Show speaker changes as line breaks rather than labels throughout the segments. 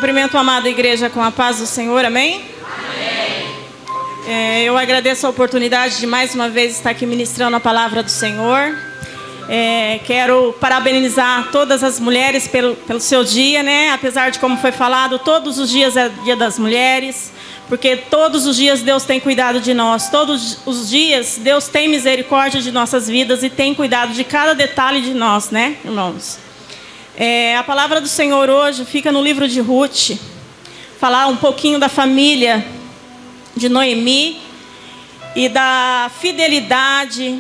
Cumprimento a amada igreja com a paz do Senhor, amém? Amém. Eu agradeço a oportunidade de mais uma vez estar aqui ministrando a palavra do Senhor. Quero parabenizar todas as mulheres pelo seu dia, né? Apesar de, como foi falado, todos os dias é dia das mulheres, porque todos os dias Deus tem cuidado de nós. Todos os dias Deus tem misericórdia de nossas vidas e tem cuidado de cada detalhe de nós, né, irmãos? A palavra do Senhor hoje fica no livro de Ruth, falar um pouquinho da família de Noemi e da fidelidade,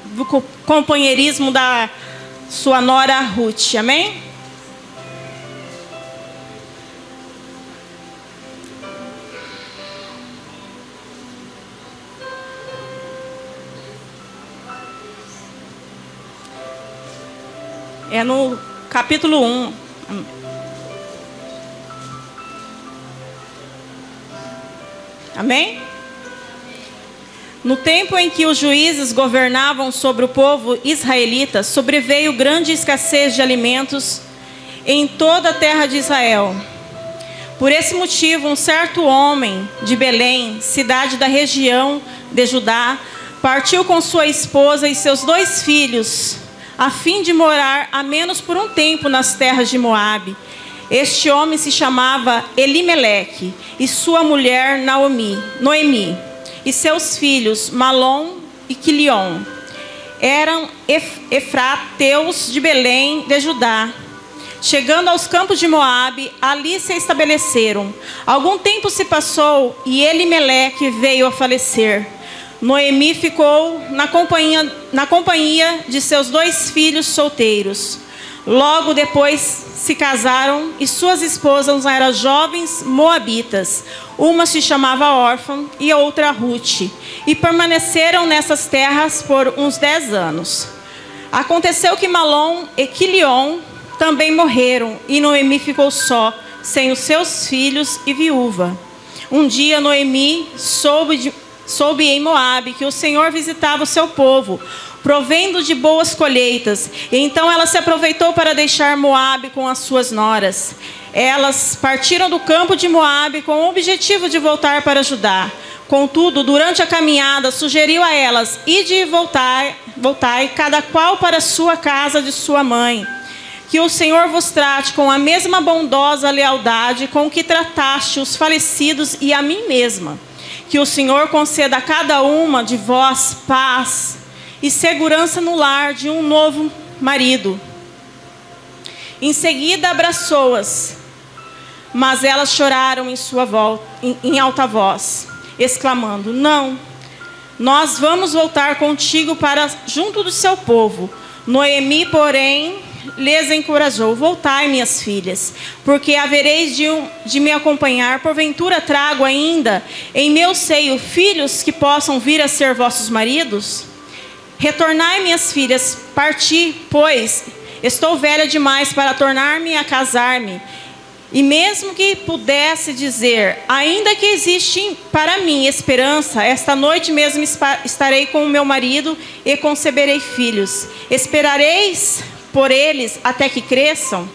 do companheirismo da sua nora Ruth, amém? É no capítulo 1. Amém? No tempo em que os juízes governavam sobre o povo israelita, sobreveio grande escassez de alimentos em toda a terra de Israel. Por esse motivo, um certo homem de Belém, cidade da região de Judá, partiu com sua esposa e seus 2 filhos, a fim de morar a menos por um tempo nas terras de Moabe. Este homem se chamava Elimeleque, e sua mulher Noemi, e seus filhos Malom e Quilion. Eram efrateus de Belém de Judá. Chegando aos campos de Moabe, ali se estabeleceram. Algum tempo se passou e Elimeleque veio a falecer. Noemi ficou na companhia de seus 2 filhos solteiros. Logo depois se casaram e suas esposas eram jovens moabitas. Uma se chamava Órfã e a outra Ruth. E permaneceram nessas terras por uns 10 anos. Aconteceu que Malom e Quilion também morreram e Noemi ficou só, sem os seus filhos e viúva. Um dia Noemi soube em Moabe que o Senhor visitava o seu povo, provendo de boas colheitas. E então ela se aproveitou para deixar Moabe com as suas noras. Elas partiram do campo de Moabe com o objetivo de voltar para Judá. Contudo, durante a caminhada, sugeriu a elas: ide e voltai, cada qual para a sua casa de sua mãe. Que o Senhor vos trate com a mesma bondosa lealdade com que trataste os falecidos e a mim mesma. Que o Senhor conceda a cada uma de vós paz e segurança no lar de um novo marido. Em seguida abraçou-as, mas elas choraram em alta voz, exclamando: não, nós vamos voltar contigo para junto do seu povo. Noemi, porém, lhes encorajou: voltai, minhas filhas, porque havereis de me acompanhar. Porventura trago ainda em meu seio filhos que possam vir a ser vossos maridos? Retornai, minhas filhas, parti, pois estou velha demais para tornar-me a casar-me. E mesmo que pudesse dizer: ainda que existe para mim esperança, esta noite mesmo estarei com o meu marido e conceberei filhos. Esperareis por eles até que cresçam?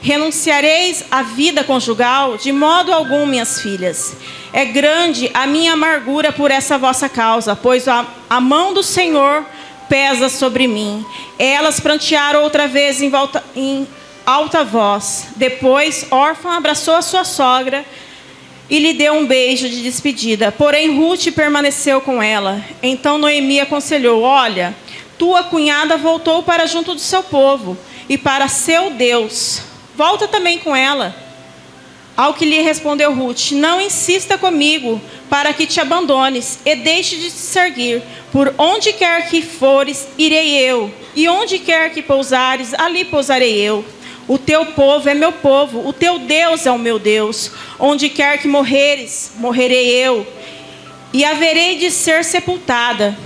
Renunciareis à vida conjugal? De modo algum, minhas filhas. É grande a minha amargura por essa vossa causa, pois a mão do Senhor pesa sobre mim. Elas prantearam outra vez em alta voz. Depois, Órfã abraçou a sua sogra e lhe deu um beijo de despedida. Porém, Ruth permaneceu com ela. Então Noemi aconselhou: olha, tua cunhada voltou para junto do seu povo e para seu Deus. Volta também com ela. Ao que lhe respondeu Ruth: não insista comigo para que te abandones e deixe de te seguir. Por onde quer que fores, irei eu. E onde quer que pousares, ali pousarei eu. O teu povo é meu povo, o teu Deus é o meu Deus. Onde quer que morreres, morrerei eu. E haverei de ser sepultada.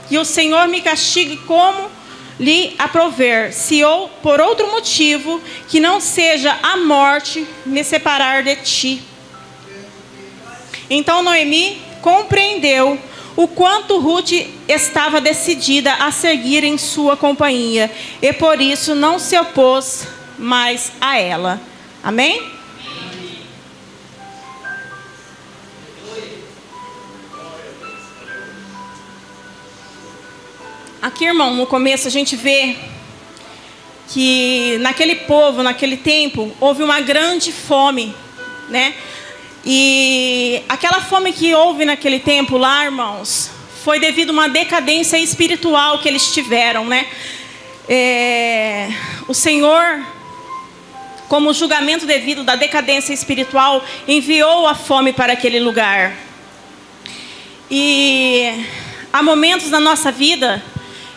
Que o Senhor me castigue como lhe aprouver, se eu, por outro motivo, que não seja a morte, me separar de ti. Então Noemi compreendeu o quanto Ruth estava decidida a seguir em sua companhia, e por isso não se opôs mais a ela. Amém? Aqui, irmão, no começo a gente vê que naquele povo, naquele tempo, houve uma grande fome, né? E aquela fome que houve naquele tempo lá, irmãos, foi devido a uma decadência espiritual que eles tiveram, né? O Senhor, como julgamento devido da decadência espiritual, enviou a fome para aquele lugar. E há momentos na nossa vida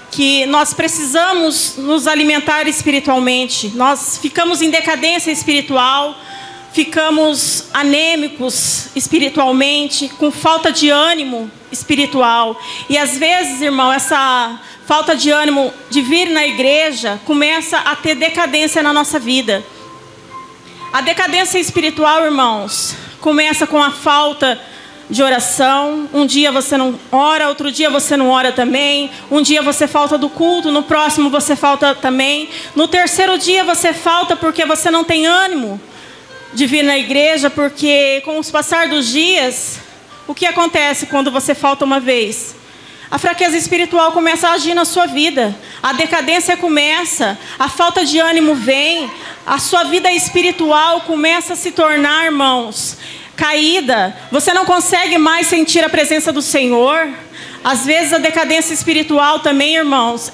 que nós precisamos nos alimentar espiritualmente. Nós ficamos em decadência espiritual, ficamos anêmicos espiritualmente, com falta de ânimo espiritual. E às vezes, irmão, essa falta de ânimo de vir na igreja começa a ter decadência na nossa vida. A decadência espiritual, irmãos, começa com a falta de oração. Um dia você não ora, outro dia você não ora também. Um dia você falta do culto, no próximo você falta também. No terceiro dia você falta porque você não tem ânimo de vir na igreja, porque com o passar dos dias, o que acontece quando você falta uma vez? A fraqueza espiritual começa a agir na sua vida. A decadência começa, a falta de ânimo vem, a sua vida espiritual começa a se tornar, irmãos, caída. Você não consegue mais sentir a presença do Senhor. Às vezes a decadência espiritual também, irmãos,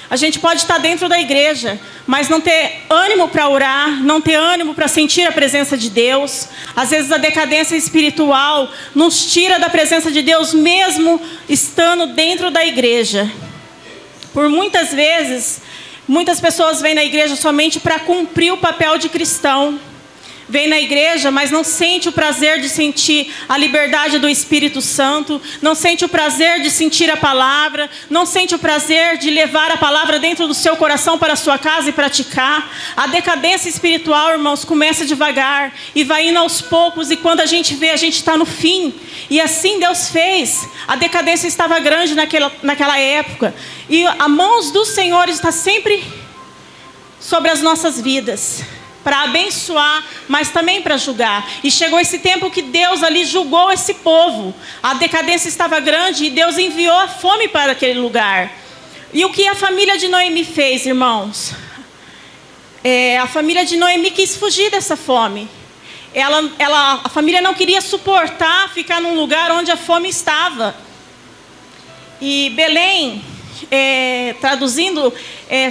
a gente pode estar dentro da igreja, mas não ter ânimo para orar, não ter ânimo para sentir a presença de Deus. Às vezes a decadência espiritual nos tira da presença de Deus, mesmo estando dentro da igreja. Por muitas vezes, muitas pessoas vêm na igreja somente para cumprir o papel de cristão. Vem na igreja, mas não sente o prazer de sentir a liberdade do Espírito Santo, não sente o prazer de sentir a palavra, não sente o prazer de levar a palavra dentro do seu coração para a sua casa e praticar. A decadência espiritual, irmãos, começa devagar e vai indo aos poucos, e quando a gente vê, a gente está no fim. E assim Deus fez. A decadência estava grande naquela época, e a mão do Senhor está sempre sobre as nossas vidas, para abençoar, mas também para julgar. E chegou esse tempo que Deus ali julgou esse povo. A decadência estava grande e Deus enviou a fome para aquele lugar. E o que a família de Noemi fez, irmãos? A família de Noemi quis fugir dessa fome. A família não queria suportar ficar num lugar onde a fome estava. E Belém, traduzindo,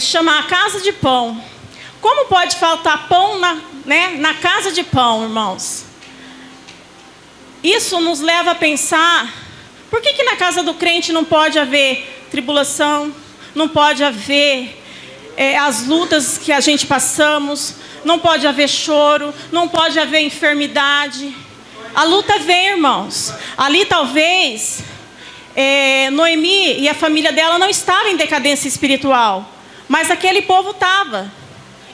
chama a casa de pão. Como pode faltar pão na casa de pão, irmãos? Isso nos leva a pensar, por que na casa do crente não pode haver tribulação, não pode haver as lutas que a gente passamos, não pode haver choro, não pode haver enfermidade? A luta vem, irmãos. Ali talvez Noemi e a família dela não estavam em decadência espiritual, mas aquele povo estava.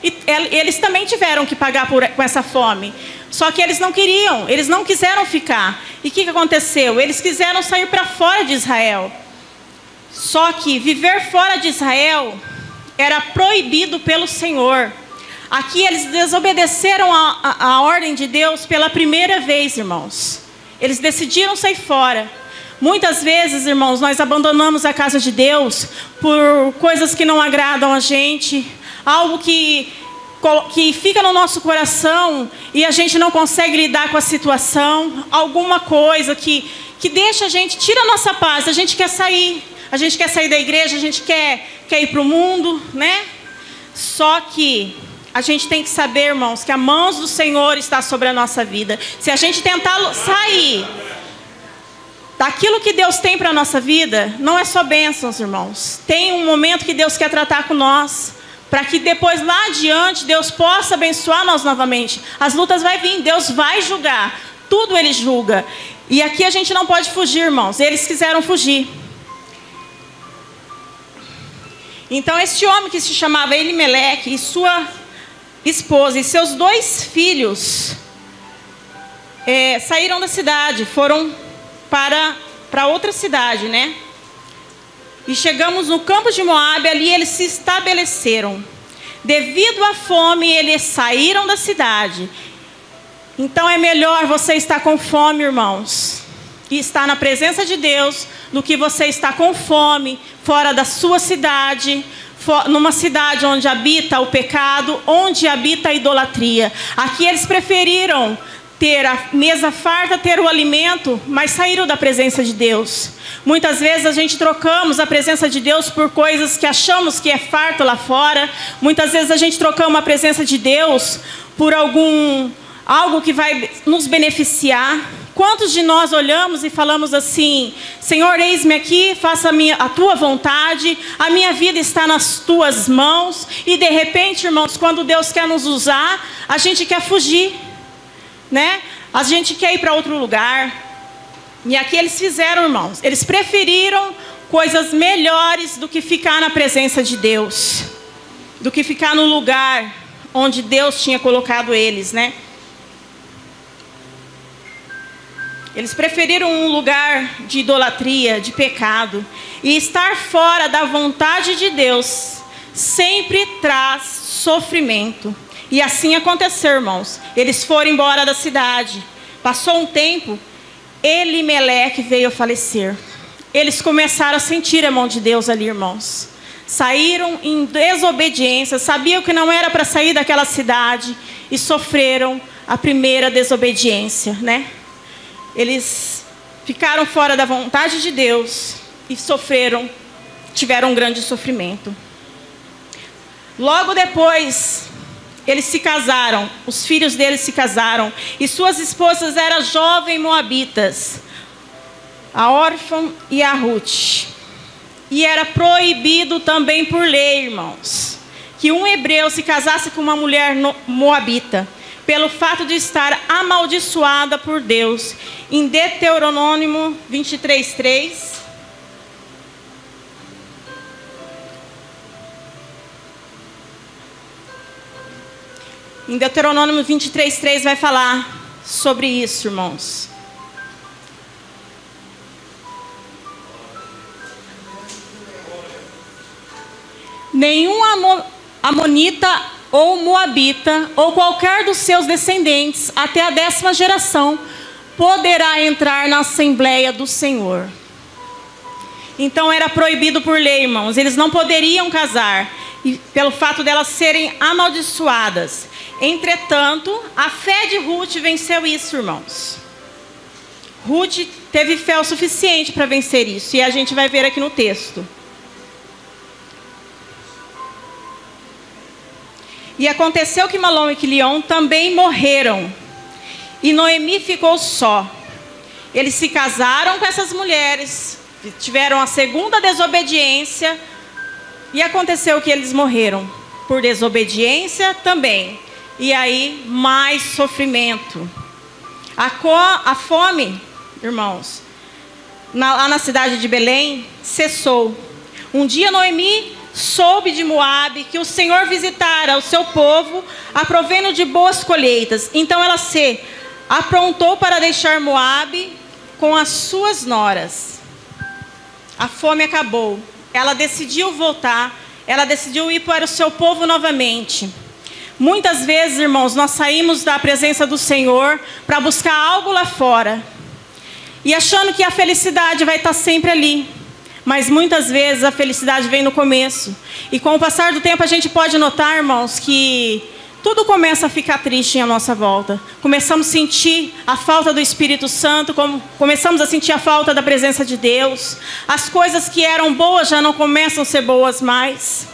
E eles também tiveram que pagar com essa fome. Só que eles não queriam, eles não quiseram ficar. E o que aconteceu? Eles quiseram sair para fora de Israel. Só que viver fora de Israel era proibido pelo Senhor. Aqui eles desobedeceram a ordem de Deus pela primeira vez, irmãos. Eles decidiram sair fora. Muitas vezes, irmãos, nós abandonamos a casa de Deus por coisas que não agradam a gente, algo que fica no nosso coração e a gente não consegue lidar com a situação, alguma coisa que deixa a gente, tira a nossa paz, a gente quer sair da igreja, a gente quer ir para o mundo, né? Só que a gente tem que saber, irmãos, que a mão do Senhor está sobre a nossa vida. Se a gente tentar sair daquilo que Deus tem para a nossa vida, não é só bênçãos, irmãos. Tem um momento que Deus quer tratar com nós, para que depois, lá adiante, Deus possa abençoar nós novamente. As lutas vão vir, Deus vai julgar. Tudo Ele julga. E aqui a gente não pode fugir, irmãos. Eles quiseram fugir. Então, este homem que se chamava Elimeleque e sua esposa e seus 2 filhos saíram da cidade, foram para outra cidade, né? E chegamos no campo de Moabe, ali eles se estabeleceram. Devido à fome, eles saíram da cidade. Então é melhor você estar com fome, irmãos. e estar na presença de Deus do que você estar com fome fora da sua cidade, numa cidade onde habita o pecado, onde habita a idolatria. Aqui eles preferiram ter a mesa farta, ter o alimento, mas saíram da presença de Deus. Muitas vezes a gente trocamos a presença de Deus por coisas que achamos que é farto lá fora. Muitas vezes a gente trocamos a presença de Deus por algo que vai nos beneficiar. Quantos de nós olhamos e falamos assim: Senhor, eis-me aqui, faça a tua vontade, a minha vida está nas tuas mãos. E de repente, irmãos, quando Deus quer nos usar, a gente quer fugir, né? A gente quer ir para outro lugar. E aqui eles fizeram, irmãos, eles preferiram coisas melhores do que ficar na presença de Deus, do que ficar no lugar onde Deus tinha colocado eles, né? Eles preferiram um lugar de idolatria, de pecado. E estar fora da vontade de Deus sempre traz sofrimento. E assim aconteceu, irmãos. Eles foram embora da cidade. Passou um tempo, Elimeleque veio a falecer. Eles começaram a sentir a mão de Deus ali, irmãos. Saíram em desobediência, sabiam que não era para sair daquela cidade e sofreram a primeira desobediência, né? Eles ficaram fora da vontade de Deus e tiveram um grande sofrimento. Logo depois, eles se casaram, os filhos deles se casaram, e suas esposas eram jovens moabitas, a Orfa e a Ruth. E era proibido também por lei, irmãos, que um hebreu se casasse com uma mulher moabita, pelo fato de estar amaldiçoada por Deus. Em Deuteronômio 23:3. Em Deuteronômio 23:3 vai falar sobre isso, irmãos. Nenhum amonita ou moabita, ou qualquer dos seus descendentes, até a 10ª geração, poderá entrar na Assembleia do Senhor. Então era proibido por lei, irmãos. Eles não poderiam casar, pelo fato delas serem amaldiçoadas. Entretanto, a fé de Ruth venceu isso, irmãos. Ruth teve fé o suficiente para vencer isso, e a gente vai ver aqui no texto. E aconteceu que Malom e Quilion também morreram, e Noemi ficou só. Eles se casaram com essas mulheres, tiveram a segunda desobediência, e aconteceu que eles morreram por desobediência também. E aí, mais sofrimento. A fome, irmãos, lá na cidade de Belém, cessou. Um dia Noemi soube de Moabe que o Senhor visitara o seu povo, aprovendo de boas colheitas. Então ela se aprontou para deixar Moabe com as suas noras. A fome acabou. Ela decidiu voltar. Ela decidiu ir para o seu povo novamente. Muitas vezes, irmãos, nós saímos da presença do Senhor para buscar algo lá fora, e achando que a felicidade vai estar sempre ali. Mas muitas vezes a felicidade vem no começo. E com o passar do tempo a gente pode notar, irmãos, que tudo começa a ficar triste à nossa volta. Começamos a sentir a falta do Espírito Santo, começamos a sentir a falta da presença de Deus. As coisas que eram boas já não começam a ser boas mais.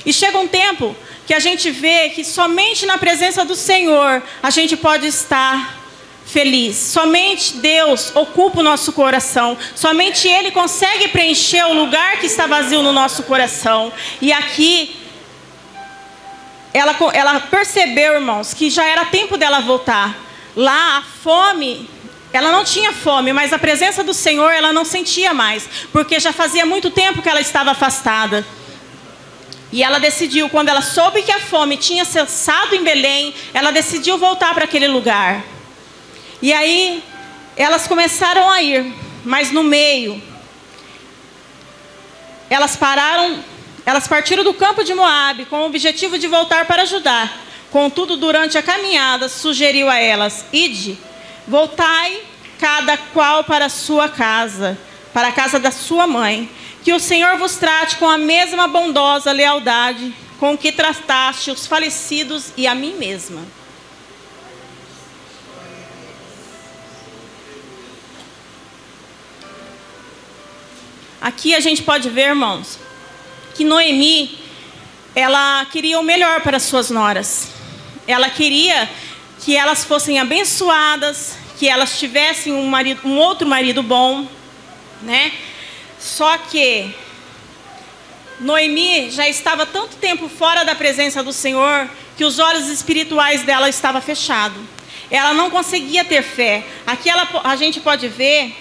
E chega um tempo que a gente vê que somente na presença do Senhor a gente pode estar feliz. Somente Deus ocupa o nosso coração. Somente Ele consegue preencher o lugar que está vazio no nosso coração. E aqui, ela percebeu, irmãos, que já era tempo dela voltar. Lá, a fome, ela não tinha fome, mas a presença do Senhor ela não sentia mais, porque já fazia muito tempo que ela estava afastada. E ela decidiu, quando ela soube que a fome tinha cessado em Belém, ela decidiu voltar para aquele lugar. E aí, elas começaram a ir, mas no meio, elas partiram do campo de Moabe, com o objetivo de voltar para Judá. Contudo, durante a caminhada, sugeriu a elas: ide, voltai cada qual para a sua casa, para a casa da sua mãe. Que o Senhor vos trate com a mesma bondosa lealdade com que trataste os falecidos e a mim mesma. Aqui a gente pode ver, irmãos, que Noemi, ela queria o melhor para suas noras. Ela queria que elas fossem abençoadas, que elas tivessem um outro marido bom, né? Só que Noemi já estava tanto tempo fora da presença do Senhor que os olhos espirituais dela estavam fechados. Ela não conseguia ter fé. Aqui a gente pode ver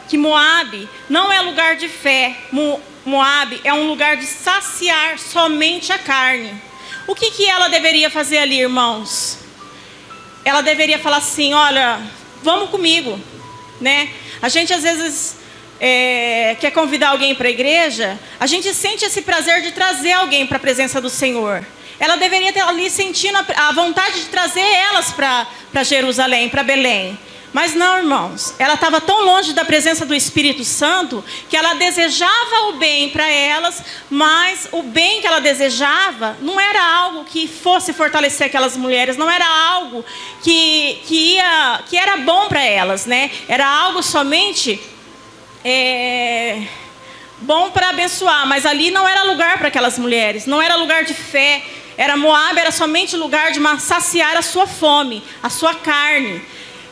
que Moabe não é lugar de fé. Moabe é um lugar de saciar somente a carne. O que ela deveria fazer ali, irmãos? Ela deveria falar assim, olha, vamos comigo, né? A gente às vezes quer convidar alguém para a igreja, a gente sente esse prazer de trazer alguém para a presença do Senhor. Ela deveria estar ali sentindo a vontade de trazer elas para Jerusalém, para Belém. Mas não, irmãos, ela estava tão longe da presença do Espírito Santo que ela desejava o bem para elas, mas o bem que ela desejava não era algo que fosse fortalecer aquelas mulheres, não era algo que era bom para elas, né? Era algo somente bom para abençoar, mas ali não era lugar para aquelas mulheres, não era lugar de fé. Moabe era somente lugar de saciar a sua fome, a sua carne.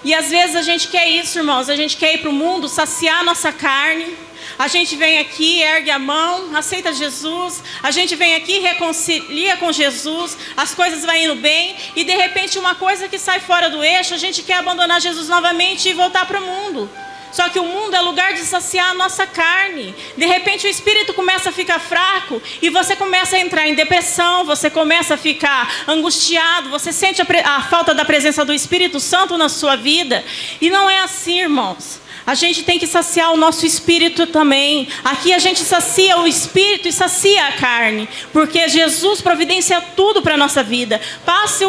E às vezes a gente quer isso, irmãos, a gente quer ir para o mundo, saciar a nossa carne. A gente vem aqui, ergue a mão, aceita Jesus. A gente vem aqui, reconcilia com Jesus, as coisas vão indo bem. E de repente uma coisa que sai fora do eixo, a gente quer abandonar Jesus novamente e voltar para o mundo. Só que o mundo é lugar de saciar a nossa carne. De repente o espírito começa a ficar fraco e você começa a entrar em depressão, você começa a ficar angustiado, você sente a falta da presença do Espírito Santo na sua vida. E não é assim, irmãos. A gente tem que saciar o nosso espírito também. Aqui a gente sacia o espírito e sacia a carne. Porque Jesus providencia tudo para a nossa vida. Passe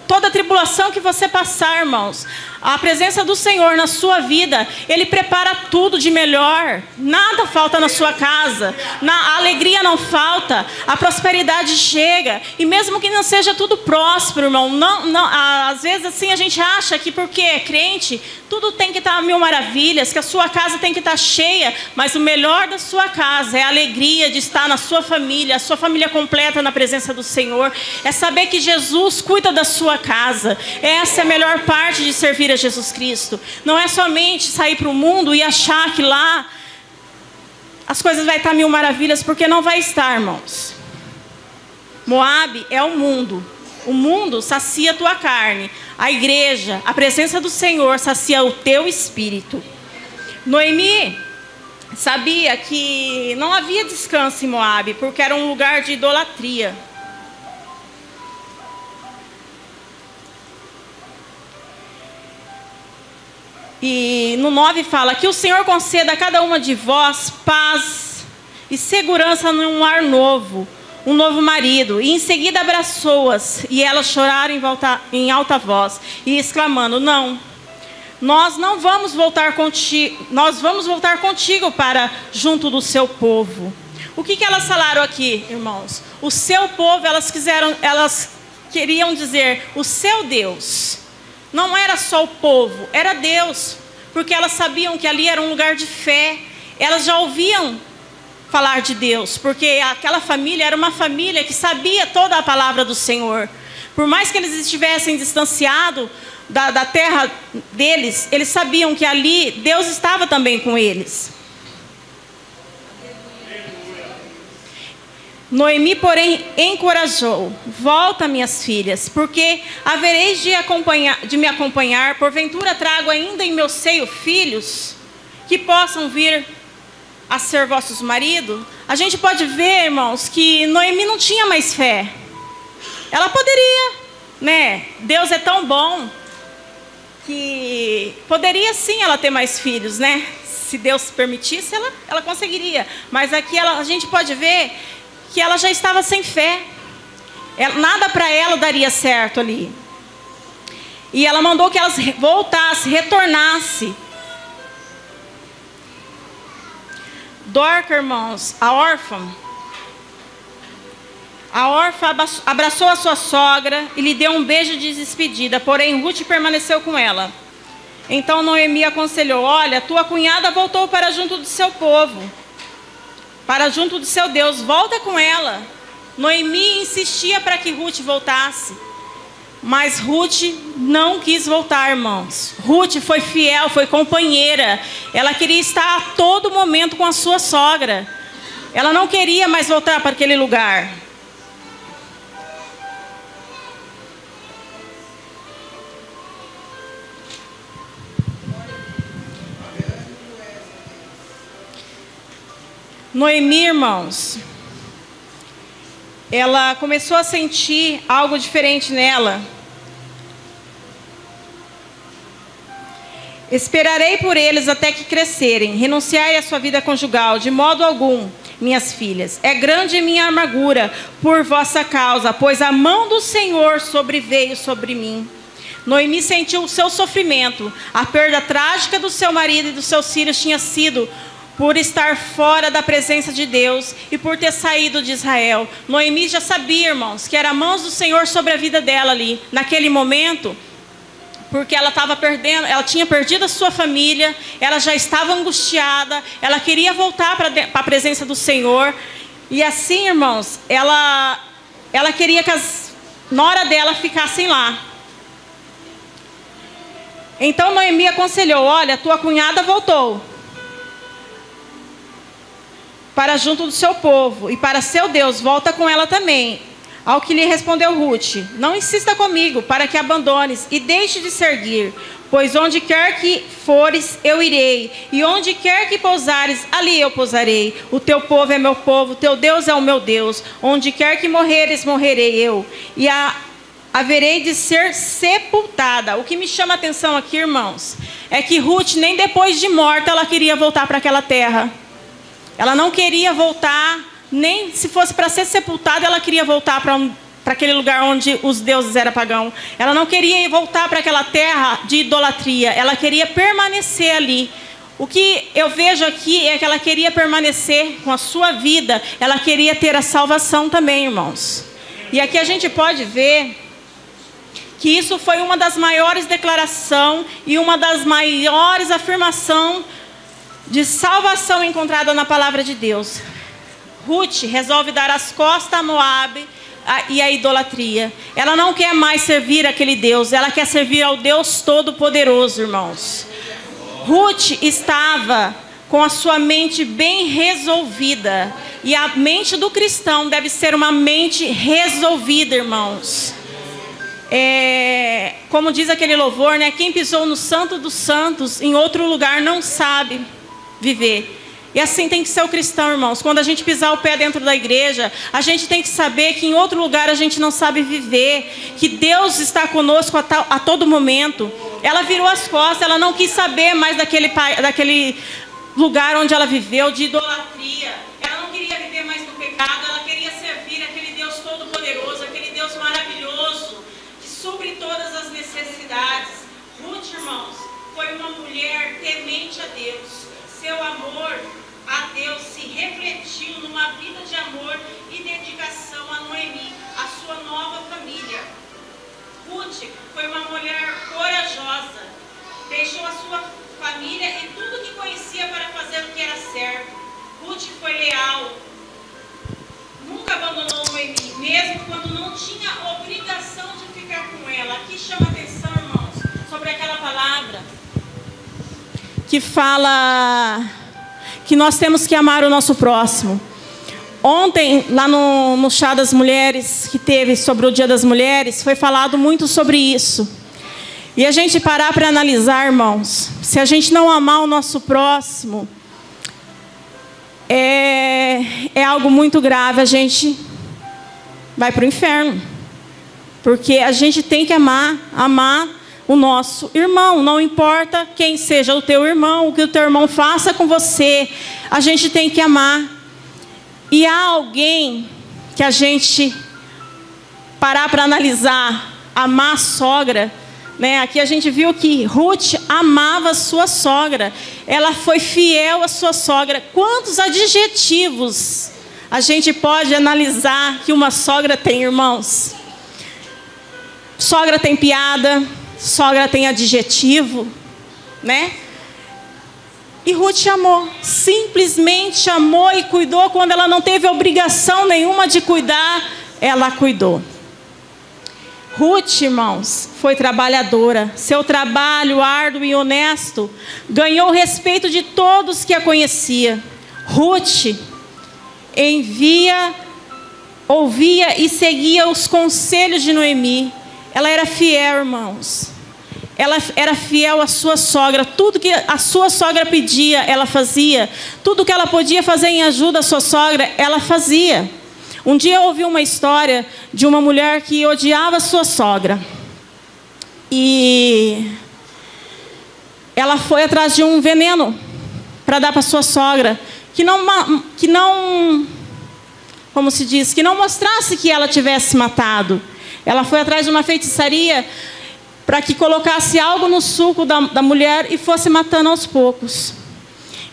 toda a tribulação que você passar, irmãos. A presença do Senhor na sua vida, Ele prepara tudo de melhor. Nada falta na sua casa. A alegria não falta. A prosperidade chega. E mesmo que não seja tudo próspero, irmão. Às vezes assim a gente acha que porque é crente, tudo tem que estar mil maravilhas, que a sua casa tem que estar cheia. Mas o melhor da sua casa é a alegria de estar na sua família, a sua família completa na presença do Senhor. É saber que Jesus cuida da sua casa. Essa é a melhor parte de servir a Jesus Cristo. Não é somente sair para o mundo e achar que lá as coisas vão estar mil maravilhas, porque não vai estar, irmãos. Moabe é o mundo. O mundo sacia a tua carne. A igreja, a presença do Senhor sacia o teu espírito. Noemi sabia que não havia descanso em Moabe, porque era um lugar de idolatria. E no 9 fala que o Senhor conceda a cada uma de vós paz e segurança num lar novo, um novo marido. E em seguida abraçou-as, e elas choraram em alta voz, e exclamando, não, nós não vamos voltar contigo, nós vamos voltar contigo para junto do seu povo. O que elas falaram aqui, irmãos? O seu povo, elas queriam dizer o seu Deus. Não era só o povo, era Deus. Porque elas sabiam que ali era um lugar de fé. Elas já ouviam falar de Deus. Porque aquela família era uma família que sabia toda a palavra do Senhor. Por mais que eles estivessem distanciados da terra deles, eles sabiam que ali Deus estava também com eles. Noemi, porém, encorajou. Volta, minhas filhas, porque havereis de me acompanhar. Porventura trago ainda em meu seio filhos que possam vir a ser vossos maridos. A gente pode ver, irmãos, que Noemi não tinha mais fé. Ela poderia, né? Deus é tão bom que poderia sim ela ter mais filhos, né? Se Deus permitisse, ela conseguiria. Mas aqui a gente pode ver que ela já estava sem fé. Nada para ela daria certo ali. E ela mandou que elas voltassem, retornassem Dorca, irmãos, a órfã abraçou a sua sogra e lhe deu um beijo de despedida, porém Ruth permaneceu com ela. Então Noemi aconselhou: olha, tua cunhada voltou para junto do seu povo, para junto do seu Deus, volta com ela. Noemi insistia para que Ruth voltasse, mas Ruth não quis voltar, irmãos. Ruth foi fiel, foi companheira. Ela queria estar a todo momento com a sua sogra. Ela não queria mais voltar para aquele lugar. Noemi, irmãos, ela começou a sentir algo diferente nela. Esperarei por eles até que crescerem. Renunciai à sua vida conjugal, de modo algum, minhas filhas. É grande minha amargura por vossa causa, pois a mão do Senhor sobreveio sobre mim. Noemi sentiu o seu sofrimento. A perda trágica do seu marido e dos seus filhos tinha sido por estar fora da presença de Deus e por ter saído de Israel. Noemi já sabia, irmãos, que era a mão do Senhor sobre a vida dela ali, naquele momento, porque ela estava perdendo, ela tinha perdido a sua família, ela já estava angustiada, ela queria voltar para a presença do Senhor. E assim, irmãos, ela queria que as noras dela ficassem lá. Então Noemi aconselhou: olha, tua cunhada voltou para junto do seu povo e para seu Deus, volta com ela também. Ao que lhe respondeu Ruth: não insista comigo para que abandones e deixe de seguir, pois onde quer que fores, eu irei, e onde quer que pousares, ali eu pousarei. O teu povo é meu povo, o teu Deus é o meu Deus. Onde quer que morreres, morrerei eu, e haverei de ser sepultada. O que me chama a atenção aqui, irmãos, é que Ruth, nem depois de morta, ela queria voltar para aquela terra. Ela não queria voltar, nem se fosse para ser sepultada, ela queria voltar para aquele lugar onde os deuses eram pagãos. Ela não queria voltar para aquela terra de idolatria, ela queria permanecer ali. O que eu vejo aqui é que ela queria permanecer com a sua vida, ela queria ter a salvação também, irmãos. E aqui a gente pode ver que isso foi uma das maiores declarações e uma das maiores afirmações de salvação encontrada na palavra de Deus. Ruth resolve dar as costas a Moabe e a idolatria. Ela não quer mais servir aquele Deus, ela quer servir ao Deus Todo-Poderoso, irmãos. Ruth estava com a sua mente bem resolvida. E a mente do cristão deve ser uma mente resolvida, irmãos. Como diz aquele louvor, né? Quem pisou no Santo dos Santos em outro lugar não sabe viver. E assim tem que ser o cristão, irmãos. Quando a gente pisar o pé dentro da igreja, a gente tem que saber que em outro lugar a gente não sabe viver, que Deus está conosco a todo momento. Ela virou as costas, ela não quis saber mais daquele lugar onde ela viveu, de idolatria. Ela não queria viver mais no pecado, ela queria servir aquele Deus Todo-Poderoso, aquele Deus maravilhoso, que supre todas as necessidades. Ruth, irmãos, foi uma mulher temente a Deus. Seu amor a Deus se refletiu numa vida de amor e dedicação a Noemi, a sua nova família. Ruth foi uma mulher corajosa, deixou a sua família e tudo que conhecia para fazer o que era certo. Ruth foi leal, nunca abandonou Noemi, mesmo quando não tinha obrigação de ficar com ela. Aqui chama atenção, irmãos, sobre aquela palavra que fala que nós temos que amar o nosso próximo. Ontem, lá no chá das mulheres, que teve sobre o Dia das Mulheres, foi falado muito sobre isso. E a gente parar para analisar, irmãos, se a gente não amar o nosso próximo, é algo muito grave, a gente vai para o inferno. Porque a gente tem que amar o nosso irmão, não importa quem seja o teu irmão, o que o teu irmão faça com você, a gente tem que amar. E há alguém que a gente parar para analisar, amar a sogra, né? Aqui a gente viu que Ruth amava a sua sogra. Ela foi fiel à sua sogra. Quantos adjetivos a gente pode analisar que uma sogra tem, irmãos? Sogra tem piada, sogra tem adjetivo, né? E Ruth amou, simplesmente amou e cuidou. Quando ela não teve obrigação nenhuma de cuidar, ela cuidou. Ruth, irmãos, foi trabalhadora. Seu trabalho árduo e honesto ganhou o respeito de todos que a conheciam. Ruth ouvia e seguia os conselhos de Noemi. Ela era fiel, irmãos. Ela era fiel à sua sogra. Tudo que a sua sogra pedia, ela fazia. Tudo que ela podia fazer em ajuda à sua sogra, ela fazia. Um dia eu ouvi uma história de uma mulher que odiava a sua sogra. E ela foi atrás de um veneno para dar para sua sogra. Que não, como se diz, que não mostrasse que ela tivesse matado. Ela foi atrás de uma feitiçaria para que colocasse algo no suco da mulher e fosse matando aos poucos.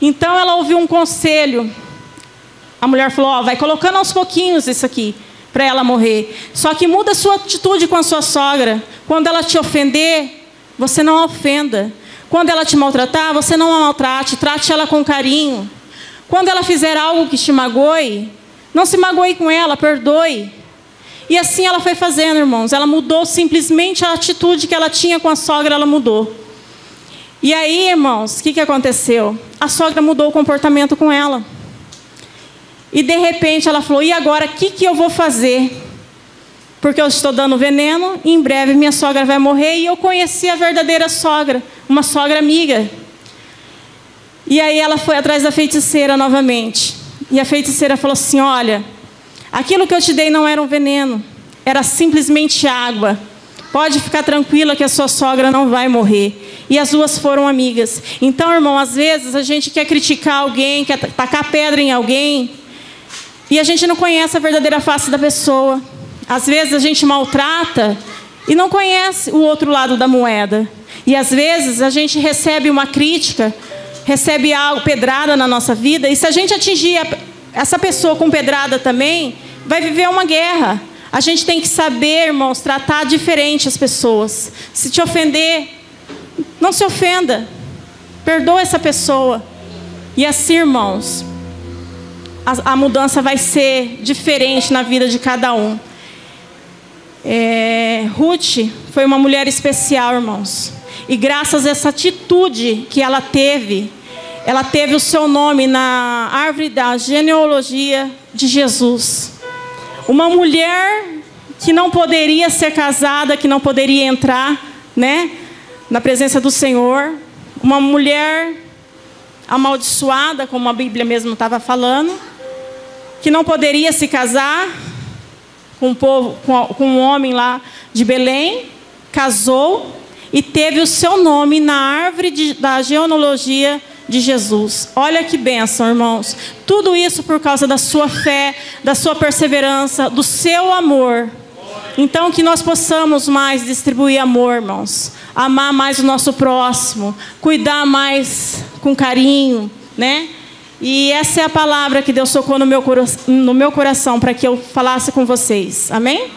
Então ela ouviu um conselho. A mulher falou, vai colocando aos pouquinhos isso aqui, para ela morrer. Só que muda a sua atitude com a sua sogra. Quando ela te ofender, você não a ofenda. Quando ela te maltratar, você não a maltrate. Trate ela com carinho. Quando ela fizer algo que te magoe, não se magoe com ela, perdoe. E assim ela foi fazendo, irmãos. Ela mudou simplesmente a atitude que ela tinha com a sogra, ela mudou. E aí, irmãos, o que aconteceu? A sogra mudou o comportamento com ela. E de repente ela falou, e agora o que eu vou fazer? Porque eu estou dando veneno, e em breve minha sogra vai morrer. E eu conheci a verdadeira sogra, uma sogra amiga. E aí ela foi atrás da feiticeira novamente. E a feiticeira falou assim, olha, aquilo que eu te dei não era um veneno, era simplesmente água. Pode ficar tranquila que a sua sogra não vai morrer. E as duas foram amigas. Então, irmão, às vezes a gente quer criticar alguém, quer tacar pedra em alguém, e a gente não conhece a verdadeira face da pessoa. Às vezes a gente maltrata e não conhece o outro lado da moeda. E às vezes a gente recebe uma crítica, recebe algo, pedrada na nossa vida, e se a gente atingir essa pessoa com pedrada também, vai viver uma guerra. A gente tem que saber, irmãos, tratar diferente as pessoas. Se te ofender, não se ofenda. Perdoa essa pessoa. E assim, irmãos, a mudança vai ser diferente na vida de cada um. Ruth foi uma mulher especial, irmãos. E graças a essa atitude que ela teve o seu nome na árvore da genealogia de Jesus. Uma mulher que não poderia ser casada, que não poderia entrar, né, na presença do Senhor. Uma mulher amaldiçoada, como a Bíblia mesmo estava falando, que não poderia se casar com o povo, com um homem lá de Belém. Casou e teve o seu nome na árvore da genealogia de Jesus. Olha que bênção, irmãos. Tudo isso por causa da sua fé, da sua perseverança, do seu amor. Então que nós possamos mais distribuir amor, irmãos. Amar mais o nosso próximo, cuidar mais com carinho, né? E essa é a palavra que Deus tocou no meu coração para que eu falasse com vocês. Amém?